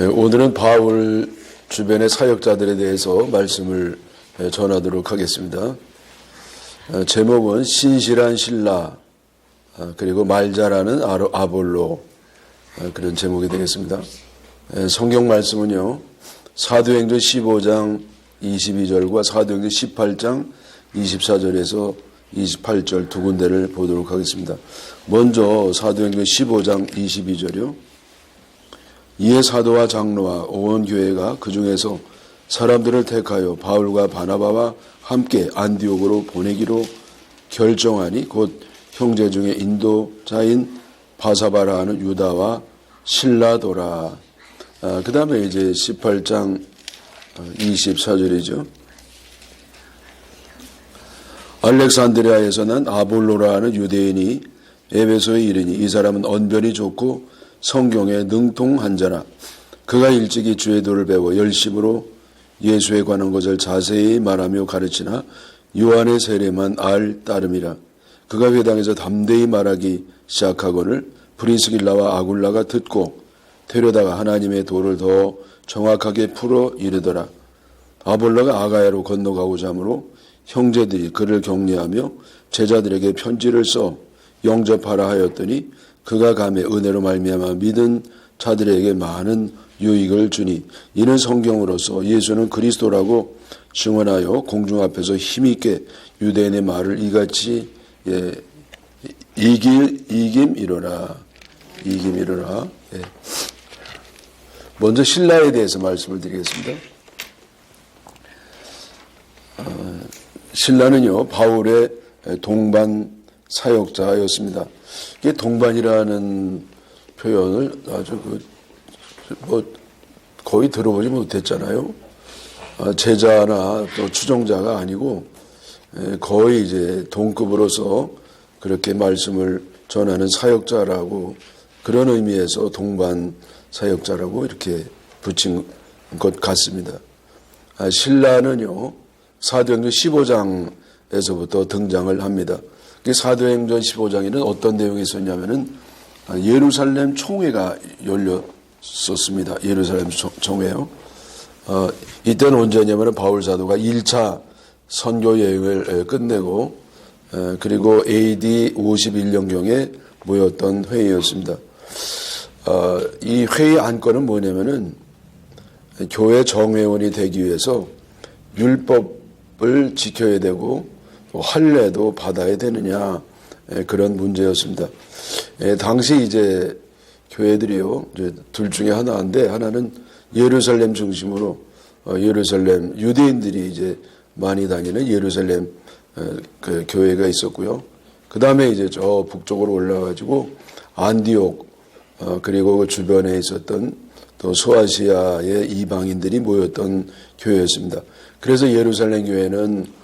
오늘은 바울 주변의 사역자들에 대해서 말씀을 전하도록 하겠습니다. 제목은 신실한 신라 그리고 말 잘하는 아볼로 그런 제목이 되겠습니다. 성경 말씀은요, 사도행전 15장 22절과 사도행전 18장 24절에서 28절 두 군데를 보도록 하겠습니다. 먼저 사도행전 15장 22절이요. 이에 사도와 장로와 온 교회가 그 중에서 사람들을 택하여 바울과 바나바와 함께 안디옥으로 보내기로 결정하니 곧 형제 중에 인도자인 바사바라 하는 유다와 실라도라. 그 다음에 이제 18장 24절이죠. 알렉산드리아에서 난 아볼로라 하는 유대인이 에베소에 이르니 이 사람은 언변이 좋고 성경에 능통한 자라. 그가 일찍이 주의 도를 배워 열심으로 예수에 관한 것을 자세히 말하며 가르치나 요한의 세례만 알 따름이라. 그가 회당에서 담대히 말하기 시작하거늘 브리스길라와 아굴라가 듣고 데려다가 하나님의 도를 더 정확하게 풀어 이르더라. 아볼로가 아가야로 건너가고자 하므로 형제들이 그를 격려하며 제자들에게 편지를 써 영접하라 하였더니 그가 감에 은혜로 말미암아 믿은 자들에게 많은 유익을 주니 이는 성경으로서 예수는 그리스도라고 증언하여 공중 앞에서 힘있게 유대인의 말을 이같이 이김이로라. 먼저 신라에 대해서 말씀을 드리겠습니다. 신라는요, 바울의 동반 사역자였습니다. 이게 동반이라는 표현을 아주 거의 들어보지 못했잖아요. 제자나 또 추종자가 아니고 거의 이제 동급으로서 그렇게 말씀을 전하는 사역자라고, 그런 의미에서 동반 사역자라고 이렇게 붙인 것 같습니다. 신라는요, 사도행전 15장에서부터 등장을 합니다. 사도행전 15장에는 어떤 내용이 있었냐면은 예루살렘 총회가 열렸었습니다. 예루살렘 총회요. 이때는 언제냐면은 바울 사도가 1차 선교 여행을 끝내고 그리고 AD 51년경에 모였던 회의였습니다. 이 회의 안건은 뭐냐면은 교회 정회원이 되기 위해서 율법을 지켜야 되고 할례도 받아야 되느냐, 그런 문제였습니다. 당시 이제 교회들이요, 이제 둘 중에 하나인데, 하나는 예루살렘 중심으로 예루살렘 유대인들이 이제 많이 다니는 예루살렘 그 교회가 있었고요. 그 다음에 이제 저 북쪽으로 올라가지고 안디옥 그리고 그 주변에 있었던 또 소아시아의 이방인들이 모였던 교회였습니다. 그래서 예루살렘 교회는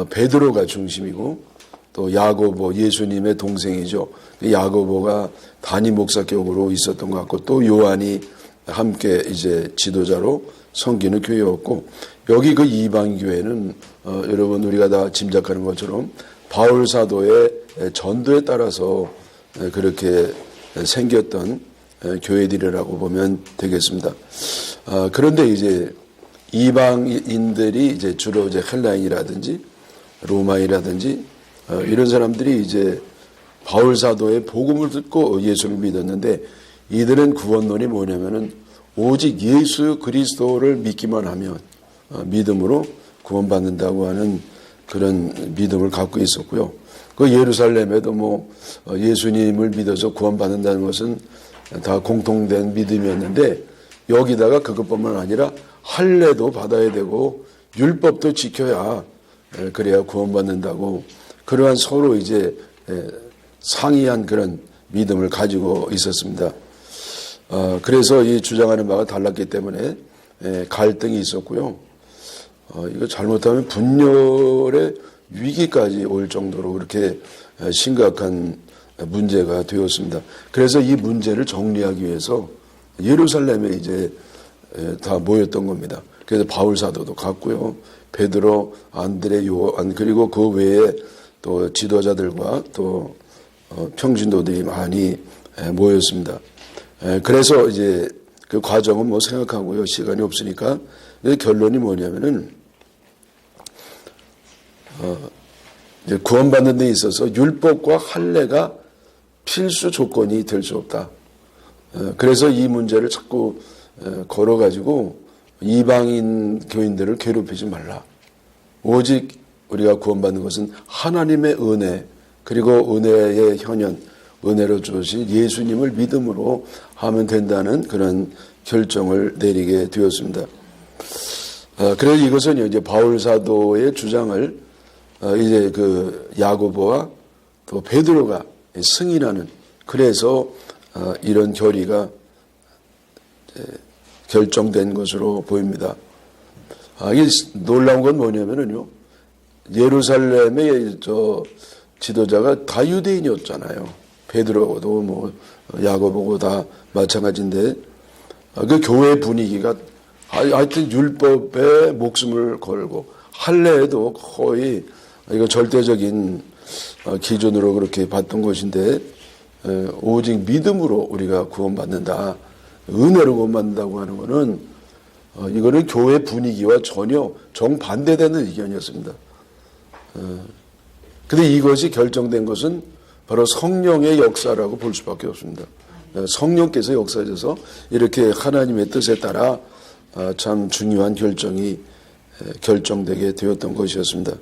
베드로가 중심이고 또 야고보, 예수님의 동생이죠. 야고보가 단임 목사격으로 있었던 것 같고 또 요한이 함께 이제 지도자로 섬기는 교회였고, 여기 그 이방 교회는 여러분 우리가 다 짐작하는 것처럼 바울 사도의 전도에 따라서 그렇게 생겼던 교회들이라고 보면 되겠습니다. 그런데 이제 이방인들이 이제 주로 이제 헬라인이라든지 로마이라든지 이런 사람들이 이제 바울 사도의 복음을 듣고 예수를 믿었는데, 이들은 구원론이 뭐냐면은 오직 예수 그리스도를 믿기만 하면 믿음으로 구원받는다고 하는 그런 믿음을 갖고 있었고요. 그 예루살렘에도 뭐 예수님을 믿어서 구원받는다는 것은 다 공통된 믿음이었는데, 여기다가 그것뿐만 아니라 할례도 받아야 되고 율법도 지켜야 그래야 구원받는다고, 그러한 서로 이제 상이한 그런 믿음을 가지고 있었습니다. 그래서 이 주장하는 바가 달랐기 때문에 갈등이 있었고요. 이거 잘못하면 분열의 위기까지 올 정도로 그렇게 심각한 문제가 되었습니다. 그래서 이 문제를 정리하기 위해서 예루살렘에 이제 다 모였던 겁니다. 그래서 바울 사도도 갔고요. 베드로, 안드레, 요한, 그리고 그 외에 또 지도자들과 또 평신도들이 많이 모였습니다. 그래서 이제 그 과정은 뭐 생각하고요. 시간이 없으니까. 근데 결론이 뭐냐면은, 이제 구원받는 데 있어서 율법과 할례가 필수 조건이 될 수 없다. 그래서 이 문제를 자꾸 걸어가지고 이방인 교인들을 괴롭히지 말라. 오직 우리가 구원받는 것은 하나님의 은혜, 그리고 은혜의 현현, 은혜로 주신 예수님을 믿음으로 하면 된다는 그런 결정을 내리게 되었습니다. 그래서 이것은 이제 바울 사도의 주장을 이제 그 야고보와 또 베드로가 승인하는, 그래서 이런 결의가 결정된 것으로 보입니다. 이게 놀라운 건 뭐냐면요, 예루살렘의 지도자가 다 유대인이었잖아요. 베드로도 뭐 야고보고 다 마찬가지인데, 그 교회 분위기가 하여튼 율법에 목숨을 걸고 할례에도 거의 이거 절대적인 기준으로 그렇게 봤던 것인데, 오직 믿음으로 우리가 구원받는다, 은혜로 구원받는다고 하는 것은 이거는 교회 분위기와 전혀 정반대되는 의견이었습니다. 근데 이것이 결정된 것은 바로 성령의 역사라고 볼 수밖에 없습니다. 성령께서 역사하셔서 이렇게 하나님의 뜻에 따라 참 중요한 결정이 결정되게 되었던 것이었습니다.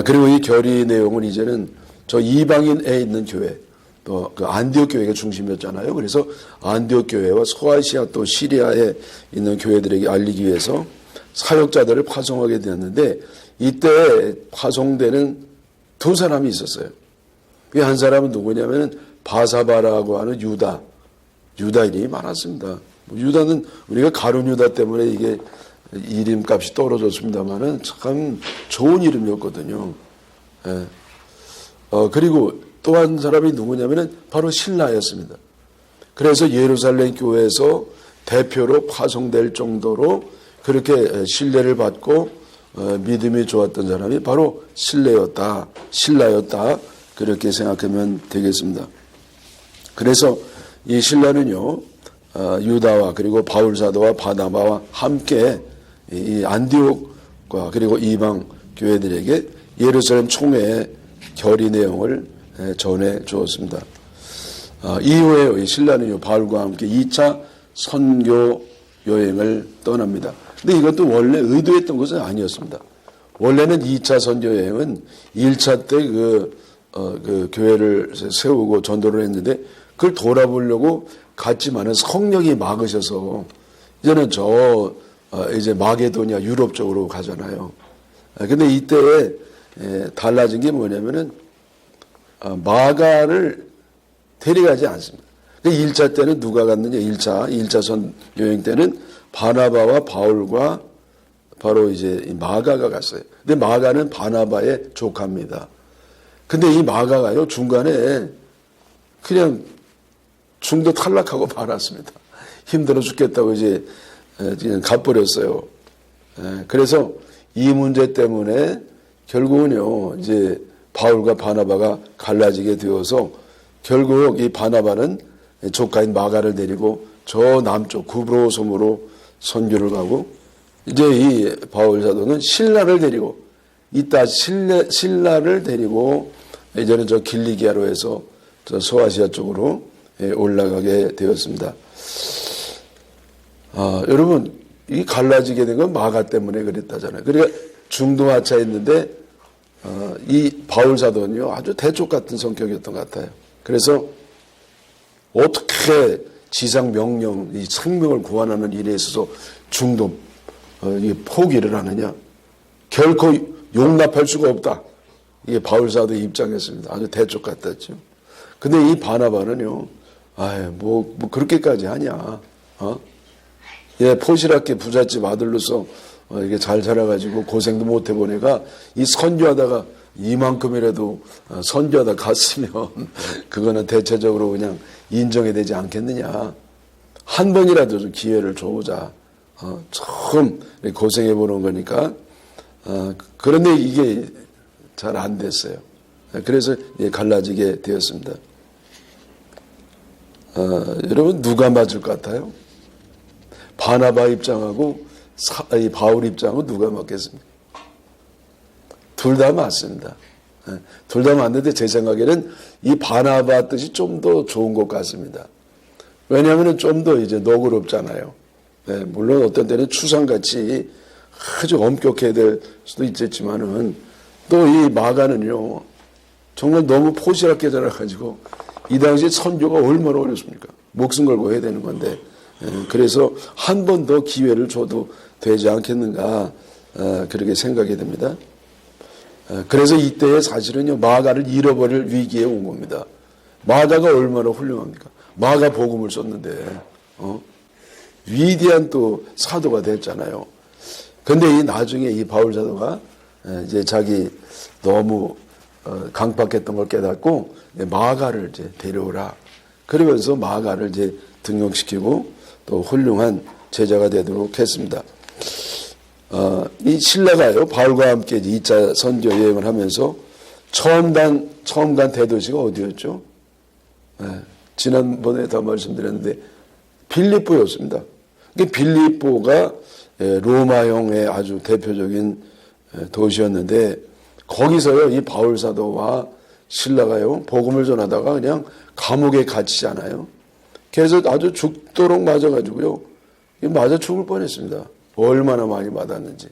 그리고 이 결의 내용은 이제는 저 이방인에 있는 교회, 또 그 안디옥 교회가 중심이었잖아요. 그래서 안디옥 교회와 소아시아 또 시리아에 있는 교회들에게 알리기 위해서 사역자들을 파송하게 되었는데, 이때 파송되는 두 사람이 있었어요. 그 한 사람은 누구냐면 바사바라고 하는 유다인이 많았습니다. 유다는 우리가 가룟 유다 때문에 이게 이름값이 떨어졌습니다만은 참 좋은 이름이었거든요. 예. 그리고 또 한 사람이 누구냐면은 바로 신라였습니다. 그래서 예루살렘 교회에서 대표로 파송될 정도로 그렇게 신뢰를 받고 믿음이 좋았던 사람이 바로 신라였다. 그렇게 생각하면 되겠습니다. 그래서 이 신라는요, 유다와 그리고 바울 사도와 바나바와 함께 이 안디옥과 그리고 이방 교회들에게 예루살렘 총회의 결의 내용을 전해 주었습니다. 이후에 이 신라는요, 바울과 함께 2차 선교 여행을 떠납니다. 근데 이것도 원래 의도했던 것은 아니었습니다. 원래는 2차 선교 여행은 1차 때 그 교회를 세우고 전도를 했는데, 그걸 돌아보려고 갔지만은 성령이 막으셔서 이제는 이제 마게도냐 유럽 쪽으로 가잖아요. 근데 이때 달라진 게 뭐냐면은 마가를 데려가지 않습니다. 1차 때는 누가 갔느냐? 1차 선 여행 때는 바나바와 바울과 바로 이제 마가가 갔어요. 근데 마가는 바나바의 조카입니다. 근데 이 마가가요, 중간에 그냥 중도 탈락하고 말았습니다. 힘들어 죽겠다고 이제 그냥 가버렸어요. 그래서 이 문제 때문에 결국은요, 이제 바울과 바나바가 갈라지게 되어서 결국 이 바나바는 조카인 마가를 데리고 저 남쪽 구브로섬으로 선교를 가고, 이제 이 바울 사도는 신라를 데리고 신라를 데리고 이제는 저 길리기아로 해서 저 소아시아 쪽으로 올라가게 되었습니다. 여러분, 이 갈라지게 된 건 마가 때문에 그랬다잖아요. 그러니까 중도 하차했는데 이 바울 사도는요, 아주 대쪽 같은 성격이었던 것 같아요. 그래서 어떻게 지상 명령, 이 생명을 구원하는 일에 있어서 중도 포기를 하느냐? 결코 용납할 수가 없다. 이게 바울 사도의 입장이었습니다. 아주 대쪽 같았죠. 근데 이 바나바는요, 뭐 그렇게까지 하냐? 포시락계 부잣집 아들로서 이게 잘 자라가지고 고생도 못 해보내가 이 선교하다가 이만큼이라도 선교하다 갔으면 그거는 대체적으로 그냥 인정해야 되지 않겠느냐. 한 번이라도 좀 기회를 줘보자. 처음 고생해보는 거니까. 그런데 이게 잘 안 됐어요. 그래서 갈라지게 되었습니다. 여러분, 누가 맞을 것 같아요? 바나바 입장하고 이 바울 입장은 누가 맞겠습니까? 둘 다 맞습니다. 둘 다 맞는데 제 생각에는 이 바나바 뜻이 좀 더 좋은 것 같습니다. 왜냐하면 좀 더 이제 너그럽잖아요. 물론 어떤 때는 추상같이 아주 엄격해야 될 수도 있겠지만은 또 이 마가는요, 정말 너무 포시럽게 자라가지고 이 당시에 선교가 얼마나 어렵습니까? 목숨 걸고 해야 되는 건데, 그래서 한 번 더 기회를 줘도 되지 않겠는가, 그렇게 생각이 됩니다. 그래서 이때에 사실은요, 마가를 잃어버릴 위기에 온 겁니다. 마가가 얼마나 훌륭합니까? 마가 복음을 썼는데, 위대한 또 사도가 됐잖아요. 근데 이 나중에 이 바울 사도가 이제 자기 너무 강박했던 걸 깨닫고 마가를 이제 데려오라. 그러면서 마가를 이제 등용시키고 또 훌륭한 제자가 되도록 했습니다. 이 신라가요, 바울과 함께 2차 선교 여행을 하면서 처음 간 대도시가 어디였죠? 지난번에 다 말씀드렸는데 빌립보였습니다. 빌립보가 로마형의 아주 대표적인 도시였는데 거기서요, 이 바울 사도와 신라가요, 복음을 전하다가 그냥 감옥에 갇히잖아요. 그래서 아주 죽도록 맞아가지고요, 맞아 죽을 뻔했습니다. 얼마나 많이 맞았는지.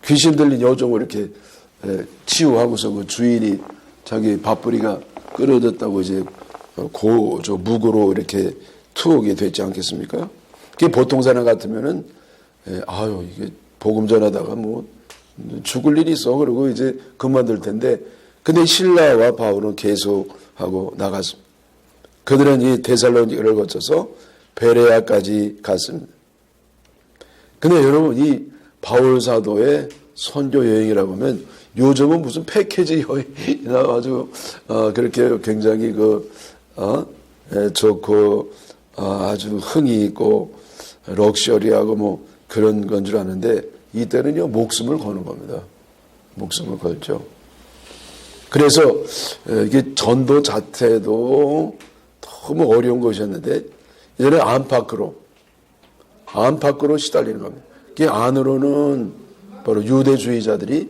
귀신 들린 여종을 이렇게 치유하고서 그 주인이 자기 밥벌이가 끊어졌다고 이제 저 묵으로 이렇게 투옥이 됐지 않겠습니까? 그게 보통 사람 같으면은 아유, 이게 복음 전하다가 뭐 죽을 일이 있어, 그러고 이제 그만둘 텐데, 근데 신라와 바울은 계속하고 나갔습니다. 그들은 이 데살로니가를 거쳐서 베레아까지 갔습니다. 근데 여러분, 이 바울 사도의 선교 여행이라고 하면 요즘은 무슨 패키지 여행이나 아주 그렇게 굉장히 좋고 아주 흥이 있고 럭셔리하고 뭐 그런 건 줄 아는데, 이때는요, 목숨을 거는 겁니다. 목숨을 걸죠. 그래서 이게 전도 자체도 너무 어려운 것이었는데 이제는 안팎으로 시달리는 겁니다. 그 안으로는 바로 유대주의자들이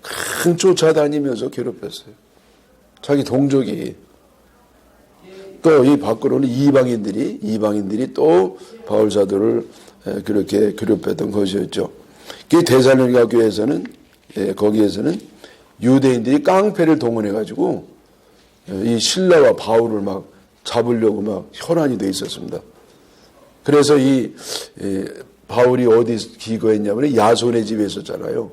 강 쫓아다니면서 괴롭혔어요. 자기 동족이. 또 이 밖으로는 이방인들이 또 바울 사도를 그렇게 괴롭혔던 것이었죠. 그 데살로니가 교회에서는, 거기에서는 유대인들이 깡패를 동원해 가지고 이 신라와 바울을 막 잡으려고 막 혈안이 돼 있었습니다. 그래서 이 바울이 어디 기거했냐면 야손의 집에 있었잖아요.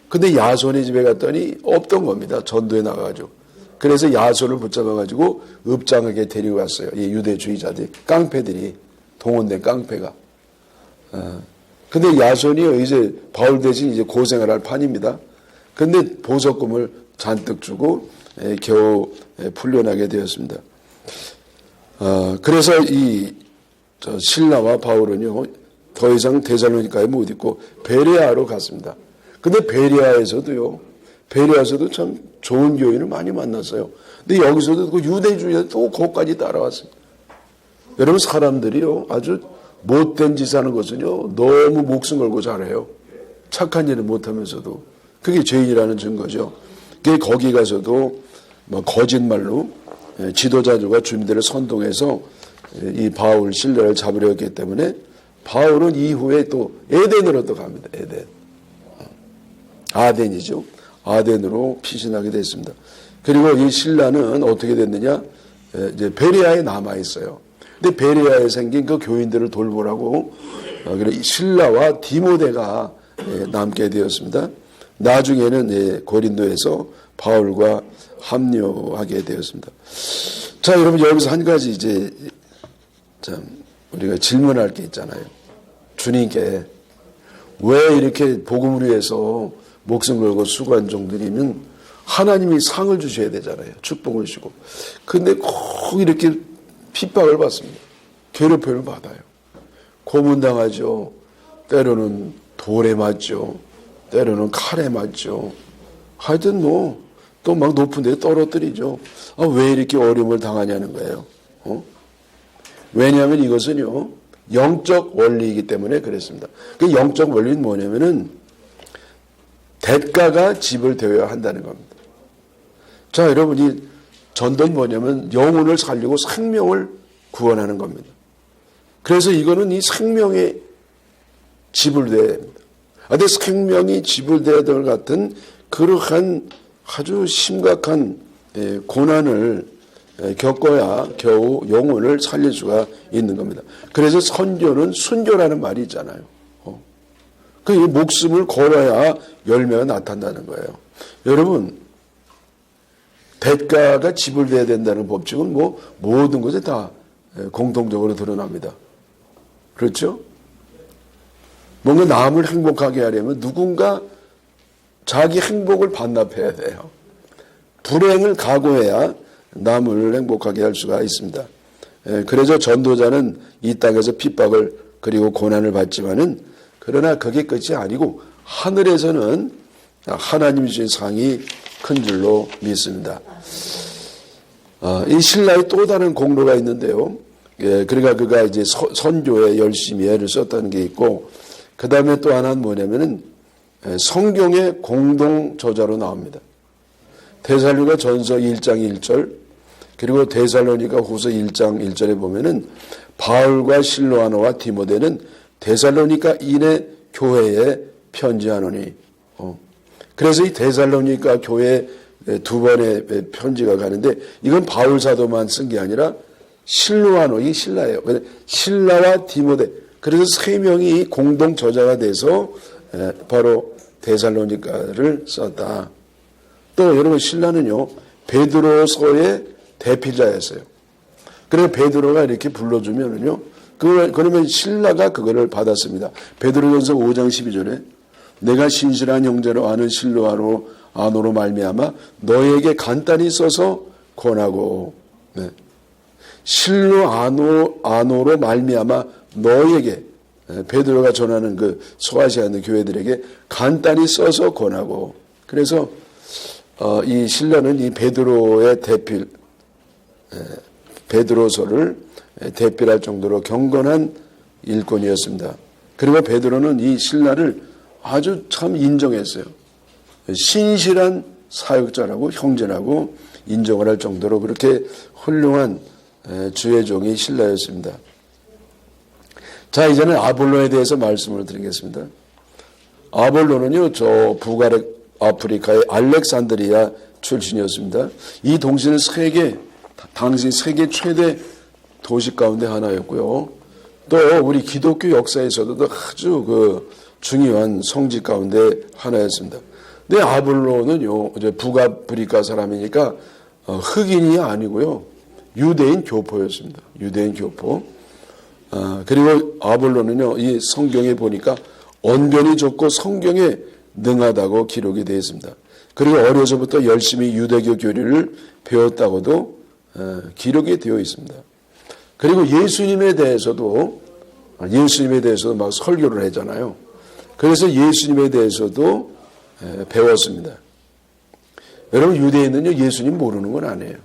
근데 야손의 집에 갔더니 없던 겁니다. 전도에 나가가지고. 그래서 야손을 붙잡아가지고 읍장에게 데리고 갔어요. 이 유대주의자들이, 깡패들이, 동원된 깡패가. 근데 야손이 이제 바울 대신 이제 고생을 할 판입니다. 근데 보석금을 잔뜩 주고 겨우 풀려나게 되었습니다. 그래서 이 신라와 바울은요, 더 이상 데살로니가에 못 있고 베레아로 갔습니다. 근데 베레아에서도 참 좋은 교인을 많이 만났어요. 근데 여기서도 그 유대주의자 또 거기까지 따라왔습니다. 여러분, 사람들이요, 아주 못된 짓 하는 것은요, 너무 목숨 걸고 잘해요. 착한 일을 못하면서도. 그게 죄인이라는 증거죠. 그게 거기 가서도 뭐 거짓말로 지도자들과 주민들을 선동해서 이 바울, 신라를 잡으려 했기 때문에 바울은 이후에 또 에덴으로 또 갑니다. 아덴이죠. 아덴으로 피신하게 됐습니다. 그리고 이 신라는 어떻게 됐느냐? 이제 베레아에 남아 있어요. 근데 베레아에 생긴 그 교인들을 돌보라고 신라와 디모데가 남게 되었습니다. 나중에는 고린도에서 바울과 합류하게 되었습니다. 자, 여러분, 여기서 한 가지 이제 참 우리가 질문할 게 있잖아요. 주님께 왜 이렇게 복음을 위해서 목숨 걸고 수고한 종들이면 하나님이 상을 주셔야 되잖아요. 축복을 주고. 근데 꼭 이렇게 핍박을 받습니다. 괴롭힘을 받아요. 고문당하죠. 때로는 돌에 맞죠. 때로는 칼에 맞죠. 하여튼 뭐 또 막 높은 데 떨어뜨리죠. 왜 이렇게 어려움을 당하냐는 거예요. 왜냐하면 이것은요, 영적 원리이기 때문에 그랬습니다. 그 영적 원리는 뭐냐면은 대가가 지불되어야 한다는 겁니다. 자, 여러분이 전도는 뭐냐면 영혼을 살리고 생명을 구원하는 겁니다. 그래서 이거는 이 생명에 지불되어야 됩니다. 근데 생명이 지불되어야 될 같은 그러한 아주 심각한 고난을 겪어야 겨우 영혼을 살릴 수가 있는 겁니다. 그래서 선교는 순교라는 말이 있잖아요. 그 목숨을 걸어야 열매가 나타난다는 거예요. 여러분, 대가가 지불돼야 된다는 법칙은 모든 것에 다 공통적으로 드러납니다. 그렇죠? 뭔가 남을 행복하게 하려면 누군가 자기 행복을 반납해야 돼요. 불행을 각오해야 남을 행복하게 할 수가 있습니다. 그래서 전도자는 이 땅에서 핍박을 그리고 고난을 받지만은 그러나 그게 끝이 아니고 하늘에서는 하나님이 주신 상이 큰 줄로 믿습니다. 이 신라의 또 다른 공로가 있는데요. 그러니까 그가 이제 선교에 열심히 애를 썼다는 게 있고, 그 다음에 또 하나는 뭐냐면은 성경의 공동 저자로 나옵니다. 데살로니가 전서 1장 1절, 그리고 데살로니가 후서 1장 1절에 보면은 바울과 실로아노와 디모데는 데살로니가 인의 교회에 편지하노니. 그래서 이 데살로니가 교회 두 번의 편지가 가는데 이건 바울 사도만 쓴 게 아니라 실로아노, 이게 신라예요. 신라와 디모데, 그래서 세 명이 공동 저자가 돼서 바로 데살로니가를 썼다. 또 여러분, 신라는요 베드로서의 대필자였어요. 그래서 베드로가 이렇게 불러주면은요, 그러면 신라가 그거를 받았습니다. 베드로전서 5장 12절에 내가 신실한 형제로 아는 실로아노로 말미암아 너에게 간단히 써서 권하고, 실로아노로 말미암아 너에게, 베드로가 전하는 그 소아시아 있는 교회들에게 간단히 써서 권하고. 그래서 이 신라는 이 베드로의 대필, 베드로서를 대필할 정도로 경건한 일꾼이었습니다. 그리고 베드로는 이 신라를 아주 참 인정했어요. 신실한 사역자라고 형제라고 인정을 할 정도로 그렇게 훌륭한 주의 종이 신라였습니다. 자, 이제는 아볼로에 대해서 말씀을 드리겠습니다. 아볼로는요, 저 북아프리카의 알렉산드리아 출신이었습니다. 이 동시는 당시 세계 최대 도시 가운데 하나였고요. 또 우리 기독교 역사에서도 아주 그 중요한 성지 가운데 하나였습니다. 근데 아볼로는요, 이제 북아프리카 사람이니까 흑인이 아니고요, 유대인 교포였습니다. 유대인 교포. 그리고 아볼로는요, 이 성경에 보니까 언변이 좋고 성경에 능하다고 기록이 되어 있습니다. 그리고 어려서부터 열심히 유대교 교리를 배웠다고도 기록이 되어 있습니다. 그리고 예수님에 대해서도 막 설교를 하잖아요. 그래서 예수님에 대해서도 배웠습니다. 여러분, 유대인은요, 예수님 모르는 건 아니에요.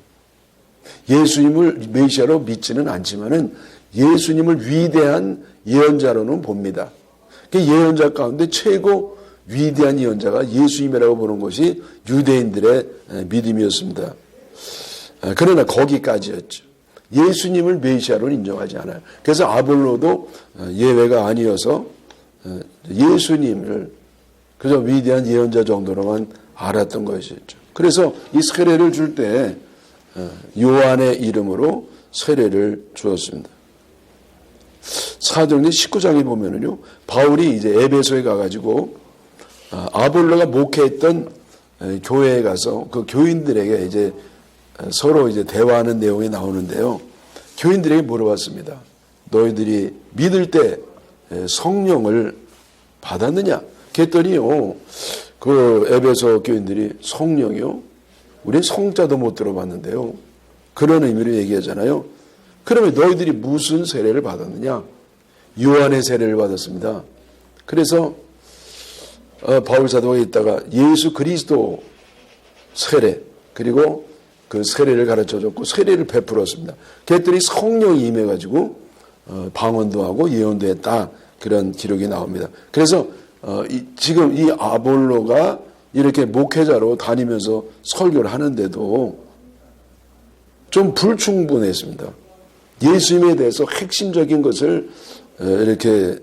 예수님을 메시아로 믿지는 않지만은 예수님을 위대한 예언자로는 봅니다. 그 예언자 가운데 최고 위대한 예언자가 예수님이라고 보는 것이 유대인들의 믿음이었습니다. 그러나 거기까지였죠. 예수님을 메시아로 인정하지 않아요. 그래서 아볼로도 예외가 아니어서 예수님을 그저 위대한 예언자 정도로만 알았던 것이었죠. 그래서 이 세례를 줄 때 요한의 이름으로 세례를 주었습니다. 사도행전 19장에 보면은요, 바울이 이제 에베소에 가가지고 아볼로가 목회했던 교회에 가서 그 교인들에게 이제 서로 이제 대화하는 내용이 나오는데요. 교인들에게 물어봤습니다. 너희들이 믿을 때 성령을 받았느냐? 그랬더니요, 그 에베소 교인들이 성령이요? 우리 성자도 못 들어봤는데요. 그런 의미로 얘기하잖아요. 그러면 너희들이 무슨 세례를 받았느냐? 요한의 세례를 받았습니다. 그래서 바울 사도가 있다가 예수 그리스도 세례, 그리고 그 세례를 가르쳐줬고 세례를 베풀었습니다. 그랬더니 성령이 임해가지고 방언도 하고 예언도 했다. 그런 기록이 나옵니다. 그래서 지금 이 아볼로가 이렇게 목회자로 다니면서 설교를 하는데도 좀 불충분했습니다. 예수님에 대해서 핵심적인 것을 이렇게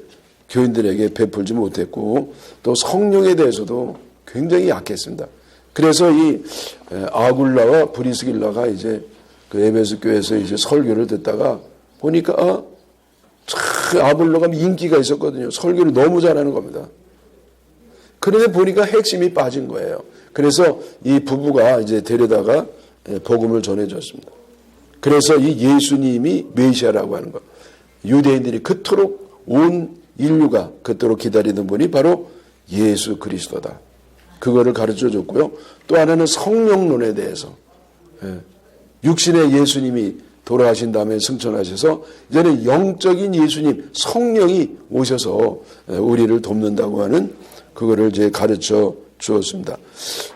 교인들에게 베풀지 못했고 또 성령에 대해서도 굉장히 약했습니다. 그래서 이 아굴라와 브리스길라가 이제 그 에베소 교회에서 이제 설교를 듣다가 보니까 참 아볼로가 인기가 있었거든요. 설교를 너무 잘하는 겁니다. 그런데 보니까 핵심이 빠진 거예요. 그래서 이 부부가 이제 데려다가 복음을 전해줬습니다. 그래서 이 예수님이 메시아라고 하는 것, 유대인들이 그토록 온 인류가 그토록 기다리던 분이 바로 예수 그리스도다. 그거를 가르쳐 줬고요. 또 하나는 성령론에 대해서 육신의 예수님이 돌아가신 다음에 승천하셔서 이제는 영적인 예수님 성령이 오셔서 우리를 돕는다고 하는 그거를 이제 가르쳐 주었습니다.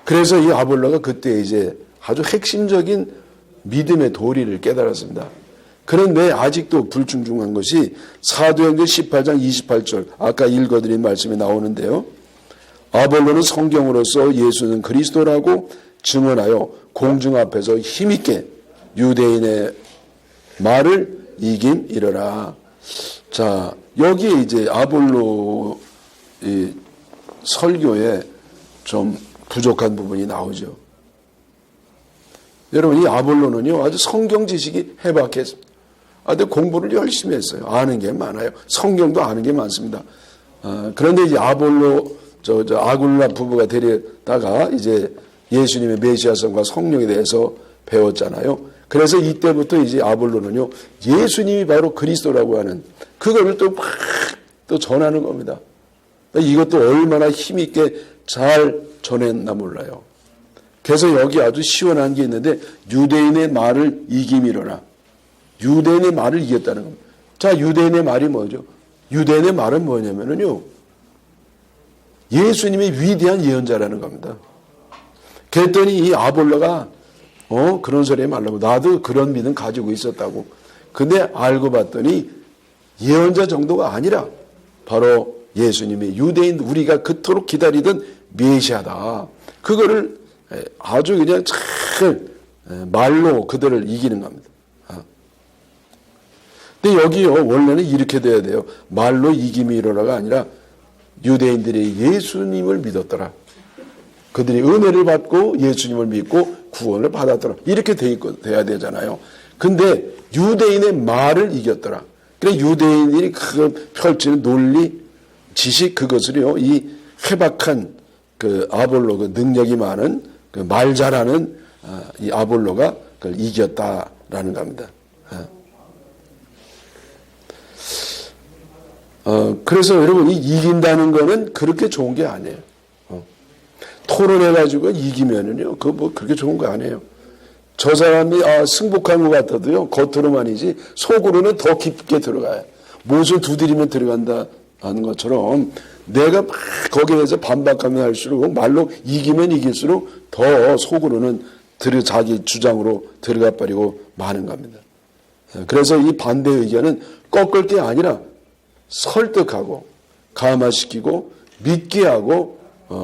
그래서 이 아볼로가 그때 이제 아주 핵심적인 믿음의 도리를 깨달았습니다. 그런데 아직도 불충분한 것이 사도행전 18장 28절 아까 읽어드린 말씀이 나오는데요. 아볼로는 성경으로서 예수는 그리스도라고 증언하여 공중 앞에서 힘있게 유대인의 말을 이김이러라. 자, 여기에 이제 아볼로 설교에 좀 부족한 부분이 나오죠. 여러분, 이 아볼로는요, 아주 성경 지식이 해박했습니다. 근데 공부를 열심히 했어요. 아는 게 많아요. 성경도 아는 게 많습니다. 그런데 이제 아볼로, 아굴라 부부가 데려다가 이제 예수님의 메시아성과 성령에 대해서 배웠잖아요. 그래서 이때부터 이제 아볼로는요, 예수님이 바로 그리스도라고 하는 그거를 또 막 또 전하는 겁니다. 이것도 얼마나 힘있게 잘 전했나 몰라요. 그래서 여기 아주 시원한 게 있는데 유대인의 말을 이김이로라. 유대인의 말을 이겼다는 겁니다. 자, 유대인의 말이 뭐죠? 유대인의 말은 뭐냐면요, 예수님이 위대한 예언자라는 겁니다. 그랬더니 이 아볼로가 그런 소리 말라고 나도 그런 믿음 가지고 있었다고. 근데 알고 봤더니 예언자 정도가 아니라 바로 예수님이 유대인 우리가 그토록 기다리던 메시아다. 그거를 아주 그냥 잘 말로 그들을 이기는 겁니다. 근데 여기요, 원래는 이렇게 돼야 돼요. 말로 이김이 일어나가 아니라 유대인들이 예수님을 믿었더라. 그들이 은혜를 받고 예수님을 믿고 구원을 받았더라. 이렇게 돼야 되잖아요. 근데 유대인의 말을 이겼더라. 그래 유대인들이 그 펼치는 논리, 지식 그것을요, 이 해박한 그 아볼로 그 능력이 많은 그 말 잘하는 이 아볼로가 그걸 이겼다라는 겁니다. 그래서 여러분, 이 이긴다는 거는 그렇게 좋은 게 아니에요. 토론해가지고 이기면은요, 그거 뭐 그렇게 좋은 거 아니에요. 저 사람이 승복한 것 같아도요, 겉으로만이지 속으로는 더 깊게 들어가요. 못을 두드리면 들어간다 하는 것처럼 내가 막 거기에 대해서 반박하면 할수록 말로 이기면 이길수록 더 속으로는 자기 주장으로 들어가 버리고 마는 겁니다. 그래서 이 반대 의견은 꺾을 게 아니라 설득하고 감화시키고 믿게 하고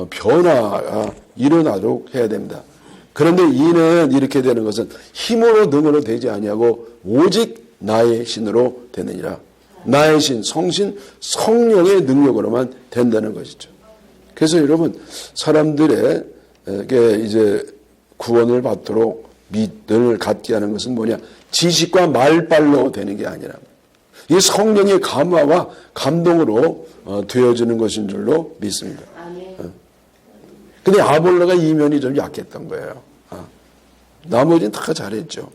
변화가 일어나도록 해야 됩니다. 그런데 이는 이렇게 되는 것은 힘으로 능으로 되지 아니하고 오직 나의 신으로 되느니라. 나의 신, 성신, 성령의 능력으로만 된다는 것이죠. 그래서 여러분, 사람들에게 이제 구원을 받도록 믿음을 갖게 하는 것은 뭐냐? 지식과 말빨로 되는 게 아니라 이 성령의 감화와 감동으로 되어지는 것인 줄로 믿습니다. 근데 아볼로가 이면이 좀 약했던 거예요. 나머지는 다 잘했죠.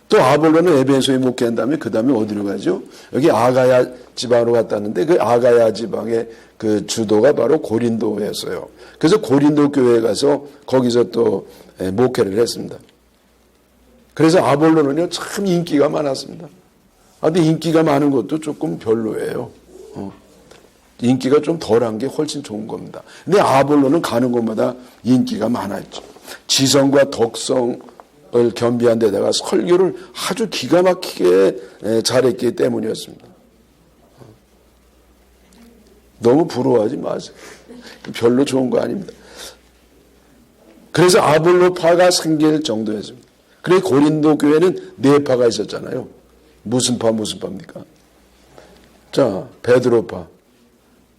또 아볼로는 에베소에 목회한 다음에 그 다음에 어디로 가죠? 여기 아가야 지방으로 갔다는데 그 아가야 지방의 그 주도가 바로 고린도였어요. 그래서 고린도 교회에 가서 거기서 또 목회를 했습니다. 그래서 아볼로는요, 참 인기가 많았습니다. 근데 인기가 많은 것도 조금 별로예요. 인기가 좀 덜한 게 훨씬 좋은 겁니다. 근데 아볼로는 가는 곳마다 인기가 많았죠. 지성과 덕성, 겸비한 데다가 설교를 아주 기가 막히게 잘했기 때문이었습니다. 너무 부러워하지 마세요. 별로 좋은 거 아닙니다. 그래서 아볼로파가 생길 정도였습니다. 그래서 고린도 교회는 네 파가 있었잖아요. 무슨 파입니까? 자, 베드로파,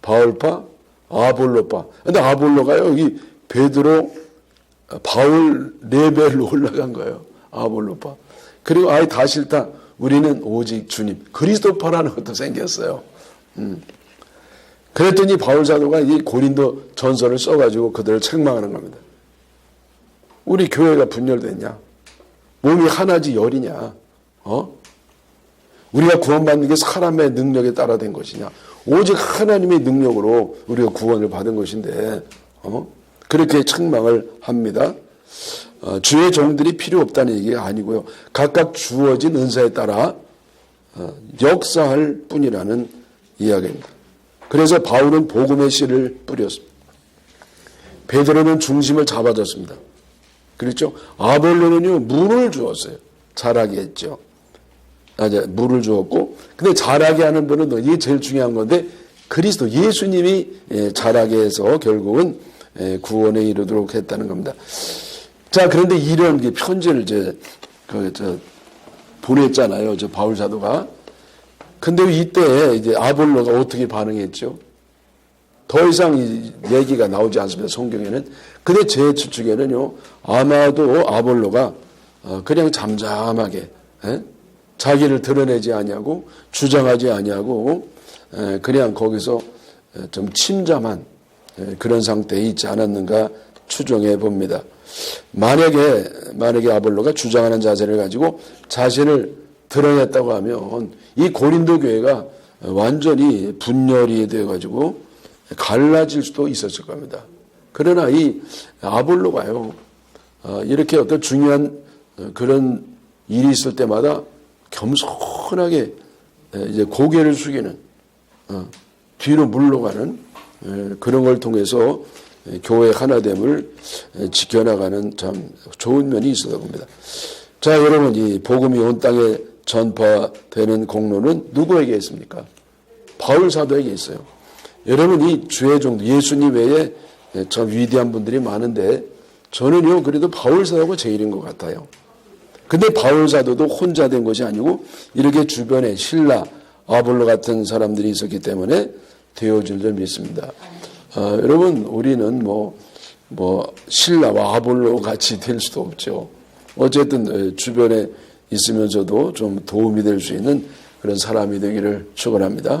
바울파, 아볼로파. 근데 아볼로가 여기 베드로, 바울 레벨로 올라간 거예요. 아볼로파. 그리고 아예 다 싫다. 우리는 오직 주님. 그리스도파라는 것도 생겼어요. 그랬더니 바울 사도가 이 고린도 전서를 써가지고 그들을 책망하는 겁니다. 우리 교회가 분열됐냐? 몸이 하나지 열이냐? 우리가 구원받는 게 사람의 능력에 따라 된 것이냐? 오직 하나님의 능력으로 우리가 구원을 받은 것인데, 그렇게 책망을 합니다. 주의 종들이 필요 없다는 얘기가 아니고요. 각각 주어진 은사에 따라 역사할 뿐이라는 이야기입니다. 그래서 바울은 복음의 씨를 뿌렸습니다. 베드로는 중심을 잡아줬습니다. 그렇죠? 아볼로는요, 물을 주었어요. 자라게 했죠. 물을 주었고, 근데 자라게 하는 분은 이게 제일 중요한 건데, 그리스도 예수님이 자라게 해서 결국은 구원에 이르도록 했다는 겁니다. 자, 그런데 이런 편지를 보냈잖아요. 바울 사도가. 근데 이때 이제 아볼로가 어떻게 반응했죠? 더 이상 이 얘기가 나오지 않습니다. 성경에는. 근데 제 추측에는요, 아마도 아볼로가 그냥 잠잠하게 자기를 드러내지 아니하고 주장하지 아니하고 그냥 거기서 좀 침잠한 그런 상태에 있지 않았는가 추정해 봅니다. 만약에 아볼로가 주장하는 자세를 가지고 자신을 드러냈다고 하면 이 고린도 교회가 완전히 분열이 되어가지고 갈라질 수도 있었을 겁니다. 그러나 이 아볼로가요, 이렇게 어떤 중요한 그런 일이 있을 때마다 겸손하게 이제 고개를 숙이는, 뒤로 물러가는 그런 걸 통해서 교회 하나됨을 지켜나가는 참 좋은 면이 있어야 봅니다. 자, 여러분, 이 복음이 온 땅에 전파되는 공로는 누구에게 있습니까? 바울 사도에게 있어요. 여러분, 이 주의 종도 예수님 외에 참 위대한 분들이 많은데 저는요, 그래도 바울 사도가 제일인 것 같아요. 근데 바울 사도도 혼자 된 것이 아니고 이렇게 주변에 실라, 아볼로 같은 사람들이 있었기 때문에 되어질 줄 믿습니다. 여러분, 우리는 실라와 아볼로 같이 될 수도 없죠. 어쨌든 주변에 있으면서도 좀 도움이 될 수 있는 그런 사람이 되기를 축원합니다.